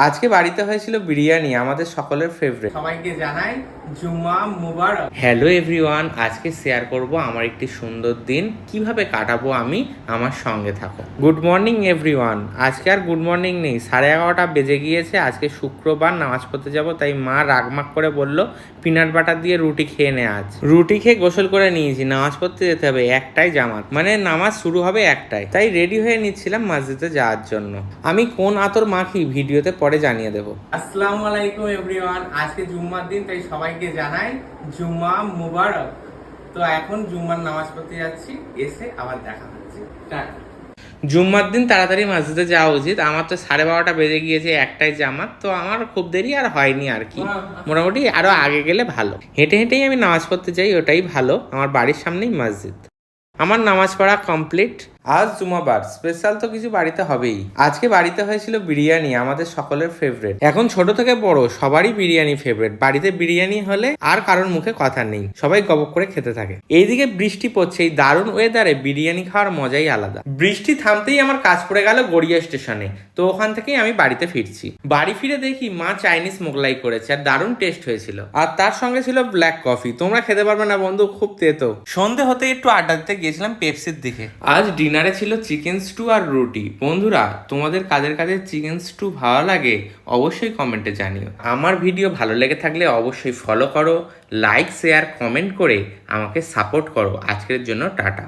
আজকে বাড়িতে হয়েছিল বিরিয়ানি, আমাদের সকলের ফেভারিট। সবাইকে জানাই জুম্মা মুবারক। হ্যালো এভরিওয়ান, আজকে শেয়ার করব আমার একটি সুন্দর দিন কিভাবে কাটাবো আমি। আমার সঙ্গে থাকো। Good morning everyone. আজকে আর গুড মর্নিং নেই, 11:30 বেজে গিয়েছে। আজকে শুক্রবার, নামাজ পড়তে যাব, তাই মা রাগমাগ করে বলল পিনাট বাটার দিয়ে রুটি খেয়ে নে। আজ রুটি খেয়ে গোসল করে নিয়েছি, নামাজ পড়তে যেতে হবে, একটাই জামাত, মানে নামাজ শুরু হবে একটাই, তাই রেডি হয়ে নিচ্ছিলাম মসজিদে যাওয়ার জন্য। আমি কোন আতর মাখি ভিডিওতে পরে জানিয়ে দেবো। আসসালামু আলাইকুম এভরিওয়ান। আজকে জুম্মার দিন, তাই সবাইকে জানাই জুম্মা মুবারক। তো এখন জুম্মার নামাজ পড়তে যাচ্ছি, এসে আবার দেখা হচ্ছে। টাটা। জুম্মার দিন তাড়াতাড়ি মসজিদে যাওয়া উচিত। আমার তো 12:30 বেজে গিয়েছে, একটাই জামাত, তো আমার খুব দেরি আর হয়নি আর কি। মোটামুটি আরো আগে গেলে ভালো। হেঁটে হেঁটেই আমি নামাজ পড়তে যাই, ওটাই ভালো। আমার বাড়ির সামনেই মসজিদ। আমার নামাজ পড়া কমপ্লিট। আজ জুমাবার, স্পেশাল তো কিছু বাড়িতে হবেই। আজকে বাড়িতে হয়েছিল বিরিয়ানি, আমাদের সকলের ফেভারিট। এখন ছোট থেকে বড় সবারই বিরিয়ানি ফেভারিট। বাড়িতে বিরিয়ানি হলে আর কারোর মুখে কথা নেই, সবাই গবক করে খেতে থাকে। এইদিকে বৃষ্টি পড়ছে, এই দারুণ ওয়েদারে বিরিয়ানি খাওয়ার মজাই আলাদা। বৃষ্টি থামতেই আমার কাজ পড়ে গেল গড়িয়া স্টেশনে, তো ওখান থেকেই আমি বাড়িতে ফিরছি। বাড়ি ফিরে দেখি মা চাইনিজ মোগলাই করেছে, আর দারুণ টেস্ট হয়েছিল। আর তার সঙ্গে ছিল ব্ল্যাক কফি। তোমরা খেতে পারবে না বন্ধু, খুব তেতো। সন্ধে হতে একটু আড্ডা দিতে গিয়েছিলাম পেপসির দিকে। আজ ডিনারে ছিল চিকেন স্টু আর রুটি। বন্ধুরা, তোমাদের কাদের কাদের চিকেন স্টু ভালো লাগে অবশ্যই কমেন্টে জানিও। আমার ভিডিও ভালো লেগে থাকলে অবশ্যই ফলো করো, লাইক শেয়ার কমেন্ট করে আমাকে সাপোর্ট করো। আজকের জন্য টাটা।